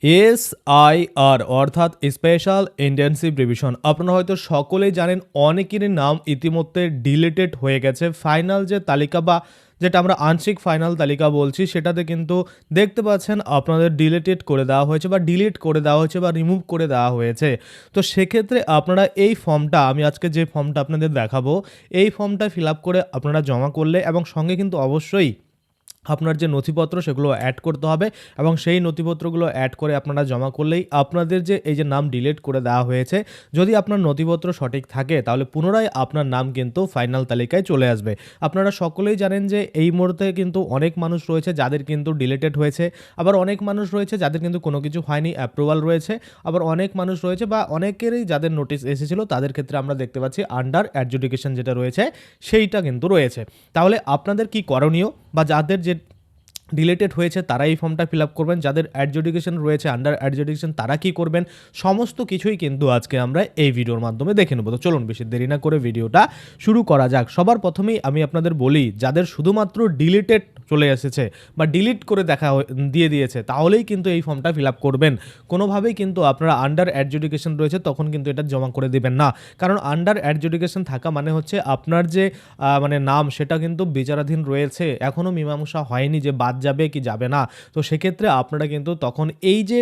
SIR অর্থাৎ special intensive revision আপনারা হয়তো সকলেই জানেন অনেকেরই নাম ইতিমধ্যে ডিলিটেড হয়ে গেছে। ফাইনাল যে তালিকা বা যেটা আমরা আংশিক ফাইনাল তালিকা বলছি সেটাতে কিন্তু দেখতে পাচ্ছেন আপনাদের ডিলিটেড করে দেওয়া হয়েছে বা ডিলিট করে দেওয়া হয়েছে বা রিমুভ করে দেওয়া হয়েছে। তো সেক্ষেত্রে আপনারা এই ফর্মটা আমি আজকে যে ফর্মটা আপনাদের দেখাবো এই ফর্মটা ফিল আপ করে আপনারা জমা করলে এবং সঙ্গে কিন্তু অবশ্যই আপনার যে নথিপত্র সেগুলো অ্যাড করতে হবে এবং সেই নথিপত্রগুলো অ্যাড করে আপনারা জমা করলেই আপনাদের যে এই যে নাম ডিলিট করে দেওয়া হয়েছে যদি আপনার নথিপত্র সঠিক থাকে তাহলে পুনরায় আপনার নাম কিন্তু ফাইনাল তালিকায় চলে আসবে। আপনারা সকলেই জানেন যে এই মুহূর্তে কিন্তু অনেক মানুষ রয়েছে যাদের কিন্তু ডিলিটেড হয়েছে, আবার অনেক মানুষ রয়েছে যাদের কিন্তু কোনো কিছু হয়নি, অ্যাপ্রুভাল রয়েছে, আবার অনেক মানুষ রয়েছে বা অনেকেরই যাদের নোটিশ এসেছিলো তাদের ক্ষেত্রে আমরা দেখতে পাচ্ছি আন্ডার অ্যাডজুডিকেশন যেটা রয়েছে সেইটা কিন্তু রয়েছে। তাহলে আপনাদের কি করণীয় বা যাদের যে ডিলেটেড হয়েছে তারা এই ফর্মটা ফিল আপ করবেন, যাদের অ্যাডজুডিকেশন রয়েছে আন্ডার অ্যাডজুডিকেশন তারা কি করবেন, সমস্ত কিছুই কিন্তু আজকে আমরা এই ভিডিওর মাধ্যমে দেখে নেব। তো চলুন বেশি দেরি না করে ভিডিওটা শুরু করা যাক। সবার প্রথমেই আমি আপনাদের বলি যাদের শুধুমাত্র ডিলিটেড চলে এসেছে বা ডিলিট করে দিয়ে দিয়েছে তাহলেই কিন্তু এই ফর্মটা ফিল আপ করবেন। কোনোভাবেই কিন্তু আপনারা আন্ডার অ্যাডজুডিকেশন রয়েছে তখন কিন্তু এটা জমা করে দিবেন না, কারণ আন্ডার অ্যাডজুডিকেশন থাকা মানে হচ্ছে আপনার যে মানে নাম সেটা কিন্তু বিচারাধীন রয়েছে, এখনও মীমাংসা হয়নি যে বাদ যাবে কি যাবে না। তো সেক্ষেত্রে আপনারা কিন্তু তখন এই যে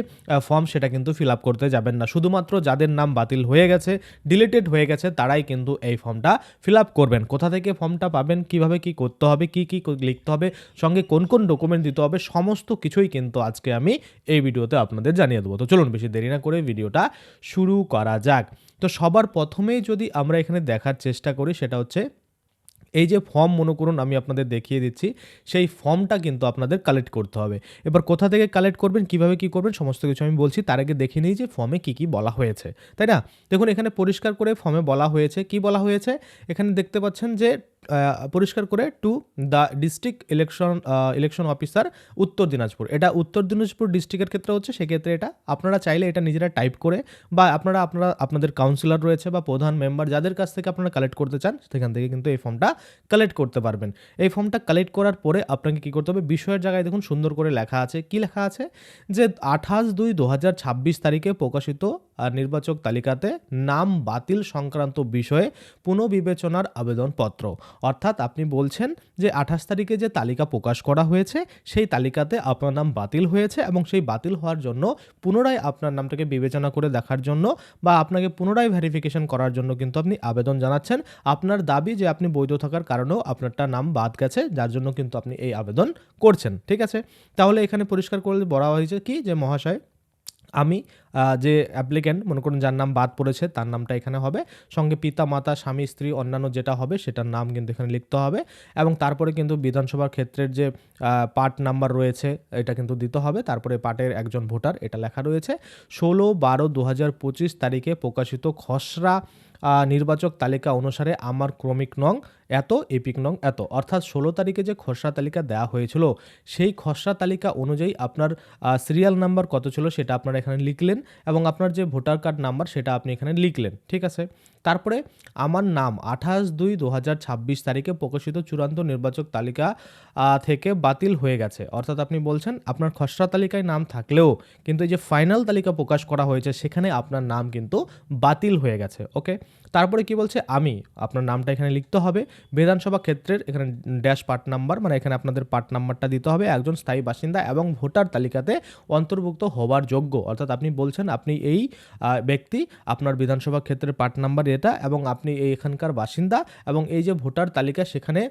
ফর্ম সেটা কিন্তু ফিল আপ করতে যাবেন না। শুধুমাত্র যাদের নাম বাতিল হয়ে গেছে, ডিলিটেড হয়ে গেছে তারাই কিন্তু এই ফর্মটা ফিল আপ করবেন। কোথা থেকে ফর্মটা পাবেন, কিভাবে কি করতে হবে, কি কি লিখতে হবে, সঙ্গে কোন কোন ডকুমেন্ট দিতে হবে, সমস্ত কিছুই কিন্তু আজকে আমি এই ভিডিওতে আপনাদের জানিয়ে দেবো। তো চলুন বেশি দেরি না করে ভিডিওটা শুরু করা যাক। তো সবার প্রথমেই যদি আমরা এখানে দেখার চেষ্টা করি সেটা হচ্ছে এই যে ফর্ম মনে করুন আমি আপনাদের দেখিয়ে দিচ্ছি, সেই ফর্মটা কিন্তু আপনাদের কালেক্ট করতে হবে। এবার কোথা থেকে কালেক্ট করবেন, কিভাবে কি করবেন সমস্ত কিছু আমি বলছি, তার আগে দেখে নিই যে ফর্মে কি কি বলা হয়েছে, তাই না? দেখুন এখানে পরিষ্কার করে ফর্মে বলা হয়েছে, কি বলা হয়েছে এখানে দেখতে পাচ্ছেন যে পরিষ্কার করে to the district election officer উত্তর দিনাজপুর। এটা উত্তর দিনাজপুর ডিস্ট্রিক্টের ক্ষেত্রে হচ্ছে, সেক্ষেত্রে এটা আপনারা চাইলে এটা নিজেরা টাইপ করে বা আপনারা আপনাদের কাউন্সিলর রয়েছে বা প্রধান মেম্বার যাদের কাছ থেকে আপনারা কালেক্ট করতে চান সেখান থেকে কিন্তু এই ফর্মটা কালেক্ট করতে পারবেন। এই ফর্মটা কালেক্ট করার পরে আপনাকে কী করতে হবে, বিষয়ের জায়গায় দেখুন সুন্দর করে লেখা আছে, কি লেখা আছে যে 28/2/2026 তারিখে প্রকাশিত নির্বাচক তালিকাতে নাম বাতিল সংক্রান্ত বিষয়ে পুনঃবিবেচনার আবেদনপত্র। অর্থাৎ আপনি বলছেন যে 28 তারিখে যে তালিকা প্রকাশ করা হয়েছে সেই তালিকাতে আপনার নাম বাতিল হয়েছে এবং সেই বাতিল হওয়ার জন্য পুনরায় আপনার নামটাকে বিবেচনা করে দেখার জন্য বা আপনাকে পুনরায় ভেরিফিকেশন করার জন্য কিন্তু আপনি আবেদন জানাচ্ছেন। আপনার দাবি যে আপনি বৈধ থাকার কারণেও আপনারটা নাম বাদ গেছে, যার জন্য কিন্তু আপনি এই আবেদন করছেন, ঠিক আছে? তাহলে এখানে পরিষ্কার করে বলা হয়েছে কি যে মহাশয় আমি যে অ্যাপ্লিক্যান্ট মনে করুন যার নাম বাদ পড়েছে তার নামটা এখানে হবে, সঙ্গে পিতা মাতা স্বামী স্ত্রী অন্যান্য যেটা হবে সেটার নাম কিন্তু এখানে লিখতে হবে এবং তারপরে কিন্তু বিধানসভার ক্ষেত্রের যে পার্ট নাম্বার রয়েছে এটা কিন্তু দিতে হবে, তারপরে পার্টের একজন ভোটার এটা লেখা রয়েছে। 16/12/2025 তারিখে প্রকাশিত খসড়া নির্বাচক তালিকা অনুসারে আমার ক্রমিক নং এত, এপিক নং এত, অর্থাৎ 16 তারিখে যে খসড়া তালিকা দেওয়া হয়েছিল সেই খসড়া তালিকা অনুযায়ী আপনার সিরিয়াল নাম্বার কত ছিল সেটা আপনারা এখানে লিখলেন এবং আপনার যে ভোটার কার্ড নাম্বার সেটা আপনি এখানে লিখলেন, ঠিক আছে? তারপরে আমার নাম 28/2/2026 তারিখে প্রকাশিত চূড়ান্ত নির্বাচক তালিকা থেকে বাতিল হয়ে গেছে। অর্থাৎ আপনি বলছেন আপনার খসড়া তালিকায় নাম থাকলেও কিন্তু এই যে ফাইনাল তালিকা প্রকাশ করা হয়েছে সেখানে আপনার নাম কিন্তু বাতিল হয়ে গেছে, ওকে? তারপরে কি বলছে, আমি আপনার নামটা এখানে লিখতে হবে, বিধানসভা ক্ষেত্রের এখানে ড্যাশ পার্ট নাম্বার মানে এখানে আপনাদের পার্ট নাম্বারটা দিতে হবে, একজন স্থায়ী বাসিন্দা এবং ভোটার তালিকাতে অন্তর্ভুক্ত হওয়ার যোগ্য। অর্থাৎ আপনি বলছেন আপনি এই ব্যক্তি, আপনার বিধানসভা ক্ষেত্রের পার্ট নাম্বার এটা এবং আপনি এই এখানকার বাসিন্দা এবং এই যে ভোটার তালিকা সেখানে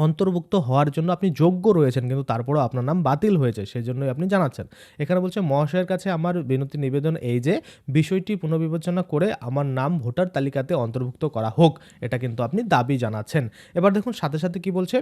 অন্তর্ভুক্ত হওয়ার জন্য আপনি যোগ্য রয়েছেন, কিন্তু তারপরেও আপনার নাম বাতিল হয়েছে সেই জন্যই আপনি জানাচ্ছেন। এখানে বলছে মহাশয়ের কাছে আমার বিনতি নিবেদন এই যে বিষয়টি পুনর্বিবেচনা করে আমার নাম ভোটার তালিকাতে অন্তর্ভুক্ত করা হোক, এটা কিন্তু আপনি দাবি জানাচ্ছেন। এবার দেখুন সাথে সাথে কি বলছে,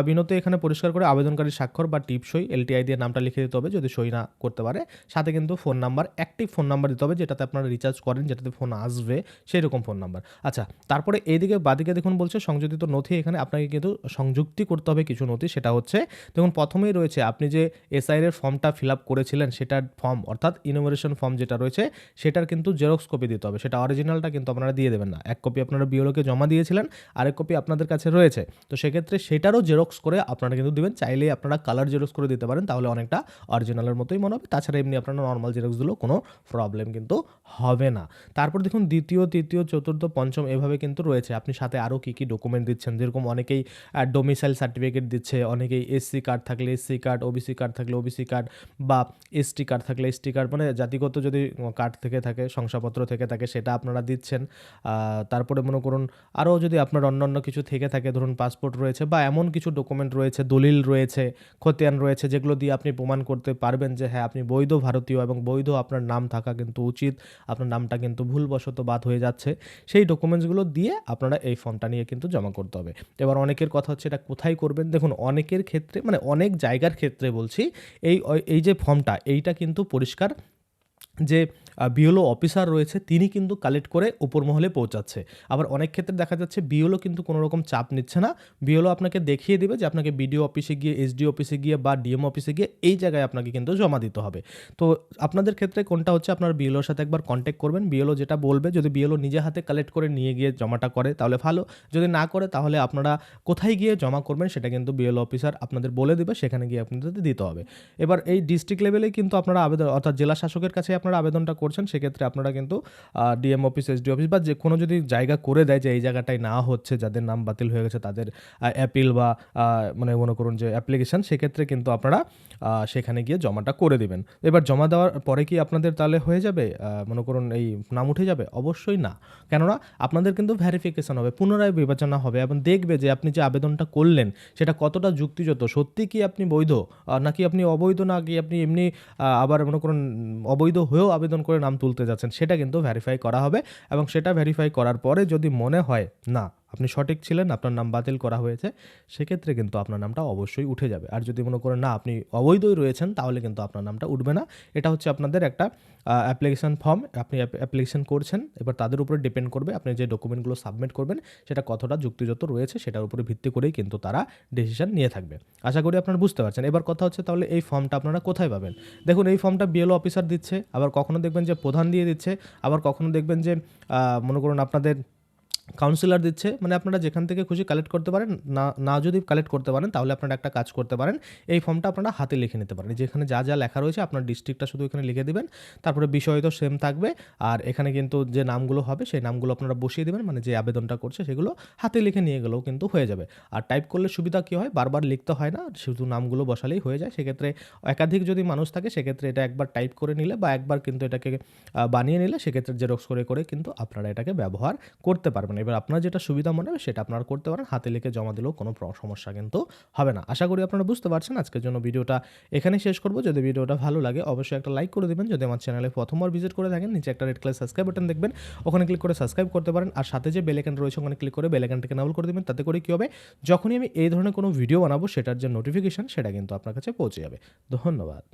বিনতি এখানে পরিষ্কার করে আবেদনকারী স্বাক্ষর বা টিপসই এলটিআই দিয়ে নামটা লিখে দিতে হবে যদি সই না করতে পারে, সাথে কিন্তু phone number, active phone number দিতে হবে যেটাতে আপনারা রিচার্জ করেন, যেটাতে ফোন আসবে সেই রকম ফোন নাম্বার। আচ্ছা, তারপরে এইদিকে বাদিকে দেখুন বলছে সংযোজিত নথি, এখানে আপনাকে কিন্তু সংযুক্তি করতে হবে কিছু নথি, সেটা হচ্ছে দেখুন প্রথমেই রয়েছে আপনি যে এসআইআর ফর্মটা ফিল আপ করেছিলেন সেটার ফর্ম অর্থাৎ ইনোমিনেশন ফর্ম যেটা রয়েছে সেটার কিন্তু জেরক্স কপি দিতে হবে, সেটা অরিজিনালটা কিন্তু আপনারা দিয়ে দেবেন না। এক কপি আপনারা বিএলওকে জমা দিয়েছিলেন, আরেক কপি আপনাদের কাছে রয়েছে, তো সেক্ষেত্রে সেটারও জেরক্স করে আপনারা কিন্তু দিবেন। চাইলেই আপনারা কালার জেরক্স করে দিতে পারেন, তাহলে অনেকটা অরিজিনালের মতোই মনে হবে। তাছাড়া এমনি আপনারা নর্মাল জেরক্স দিলেও কোনো প্রবলেম কিন্তু হবে না। তারপর দেখুন দ্বিতীয়, তৃতীয়, চতুর্থ, পঞ্চম এভাবে কিন্তু রয়েছে। আপনি সাথে আরও কী ডকুমেন্ট দিচ্ছেন, যেরকম অনেকেই ডোমিসাইল সার্টিফিকেট দিচ্ছে, অনেকেই এসসি কার্ড থাকলে এসসি কার্ড, ওবিসি কার্ড থাকলে ওবিসি কার্ড, বা এসটি কার্ড থাকলে এসটি কার্ড, মানে জাতিগত যদি কার্ড থেকে থাকে, শংসাপত্র থেকে থাকে, সেটা আপনারা দিচ্ছেন। তারপরে মনে করুন আরও যদি আপনার অন্যান্য কিছু থেকে থাকে, ধরুন পাসপোর্ট রয়েছে বা এমন কিছু ডকুমেন্ট রয়েছে, দলিল রয়েছে, খতিয়ান রয়েছে, যেগুলো দিয়ে আপনি প্রমাণ করতে পারবেন যে হ্যাঁ আপনি বৈধ ভারতীয় এবং বৈধ আপনার নাম থাকা কিন্তু উচিত, আপনার নামটা কিন্তু ভুলবশত বাদ হয়ে যাচ্ছে, সেই ডকুমেন্টসগুলো দিয়ে আপনারা এই ফর্মটা নিয়ে কিন্তু জমা করতে হবে। এবার অনেকের কথা হচ্ছে এটা কোথায় করবেন, দেখুন অনেকের ক্ষেত্রে মানে অনেক জায়গার ক্ষেত্রে বলছি, এই যে ফর্মটা এইটা কিন্তু পরিষ্কার যে বিএলও অফিসার রয়েছে তিনি কিন্তু কালেক্ট করে উপর মহলে পৌঁছাচ্ছে। আবার অনেক ক্ষেত্রে দেখা যাচ্ছে বিএলও কিন্তু কোনো রকম চাপ নিচ্ছে না, বিএলও আপনাকে দেখিয়ে দেবে যে আপনাকে বিডিও অফিসে গিয়ে, এসডি অফিসে গিয়ে বা ডিএম অফিসে গিয়ে এই জায়গায় আপনাকে কিন্তু জমা দিতে হবে। তো আপনাদের ক্ষেত্রে কোনটা হচ্ছে, আপনার বিএলওর সাথে একবার কন্ট্যাক্ট করবেন, বিএলও যেটা বলবে, যদি বিএলও নিজে হাতে কালেক্ট করে নিয়ে গিয়ে জমাটা করে তাহলে ভালো, যদি না করে তাহলে আপনারা কোথায় গিয়ে জমা করবেন সেটা কিন্তু বিএলও অফিসার আপনাদের বলে দেবে, সেখানে গিয়ে আপনাদের দিতে হবে। এবার এই ডিস্ট্রিক্ট লেভেলেই কিন্তু আপনারা আবেদন অর্থাৎ জেলা শাসকের কাছে আপনারা আবেদনটা করছেন, সেক্ষেত্রে আপনারা কিন্তু ডিএম অফিস, এসডি অফিস বা যে কোনো যদি জায়গা করে দেয় যে এই জায়গাটায় না হচ্ছে, যাদের নাম বাতিল হয়ে গেছে তাদের অ্যাপিল বা মানে মনে করুন যে অ্যাপ্লিকেশন, সেক্ষেত্রে কিন্তু আপনারা সেখানে গিয়ে জমাটা করে দেবেন। এবার জমা দেওয়ার পরে কি আপনাদের তাহলে হয়ে যাবে, মনে করুন এই নাম উঠে যাবে? অবশ্যই না, কেননা আপনাদের কিন্তু ভেরিফিকেশন হবে, পুনরায় বিবেচনা হবে এবং দেখবে যে আপনি যে আবেদনটা করলেন সেটা কতটা যুক্তিযুক্ত, সত্যি কি আপনি বৈধ নাকি আপনি অবৈধ, নাকি আপনি এমনি আবার মনে করুন অবৈধ হয়েও আবেদন করে নাম তুলতে যাচ্ছেন, সেটা কিন্তু ভেরিফাই করা হবে। এবং সেটা ভেরিফাই করার পরে যদি মনে হয় না আপনি সঠিক ছিলেন, আপনার নাম বাতিল করা হয়েছে, সেক্ষেত্রে কিন্তু আপনার নামটা অবশ্যই উঠে যাবে। আর যদি মনে করেন না আপনি অবৈধই রয়েছেন, তাহলে কিন্তু আপনার নামটা উঠবে না। এটা হচ্ছে আপনাদের একটা অ্যাপ্লিকেশন ফর্ম, আপনি অ্যাপ্লিকেশন করছেন, এবার তাদের উপরে ডিপেন্ড করবে আপনি যে ডকুমেন্টগুলো সাবমিট করবেন সেটা কতটা যুক্তিযুক্ত রয়েছে, সেটার উপরে ভিত্তি করেই কিন্তু তারা ডিসিশন নিয়ে থাকবে। আশা করি আপনারা বুঝতে পারছেন। এবার কথা হচ্ছে তাহলে এই ফর্মটা আপনারা কোথায় পাবেন? দেখুন এই ফর্মটা বিএলও অফিসার দিচ্ছে, আবার কখনো দেখবেন যে প্রধান দিয়ে দিচ্ছে, আবার কখনো দেখবেন যে মনে করুন আপনাদের কাউন্সিলর দিচ্ছে, মানে আপনারা যেখান থেকে খুশি কালেক্ট করতে পারেন। না যদি কালেক্ট করতে পারেন তাহলে আপনারা একটা কাজ করতে পারেন, এই ফর্মটা আপনারা হাতে লিখে নিতে পারেন, যেখানে যা যা লেখা রয়েছে আপনার ডিস্ট্রিক্টটা শুধু এখানে লিখে দিবেন, তারপরে বিষয় তো সেম থাকবে, আর এখানে কিন্তু যে নামগুলো হবে সেই নামগুলো আপনারা বসিয়ে দেবেন, মানে যে আবেদনটা করছে সেগুলো হাতে লিখে নিয়ে গেলেও কিন্তু হয়ে যাবে। আর টাইপ করলে সুবিধা কী হয়, বারবার লিখতে হয় না, শুধু নামগুলো বসালেই হয়ে যায়। সেক্ষেত্রে একাধিক যদি মানুষ থাকে সেক্ষেত্রে এটা একবার টাইপ করে নিলে বা একবার কিন্তু এটাকে বানিয়ে নিলে সেক্ষেত্রে জেরক্স করে করে কিন্তু আপনারা এটাকে ব্যবহার করতে পারবেন। এবার আপনার যেটা সুবিধা মনে হবে সেটা আপনারা করতে পারেন, হাতে লিখে জমা দিলেও কোনো সমস্যা কিন্তু হবে না। আশা করি আপনারা বুঝতে পারছেন। আজকের জন্য ভিডিওটা এখানেই শেষ করব। যদি ভিডিওটা ভালো লাগে অবশ্যই একটা লাইক করে দেবেন। যদি আমার চ্যানেলে প্রথমবার ভিজিট করে থাকেন, নিচে একটা রেড কালার সাবস্ক্রাইব বাটন দেখবেন, ওখানে ক্লিক করে সাবস্ক্রাইব করতে পারেন। আর সাথে যে বেল আইকন রয়েছে ওখানে ক্লিক করে বেল আইকনটাকে এনেবল করে দেবেন। তাতে করে কী হবে, যখনই আমি এই ধরনের কোনো ভিডিও বানাবো সেটার যে নোটিফিকেশন সেটা কিন্তু আপনার কাছে পৌঁছে যাবে। ধন্যবাদ।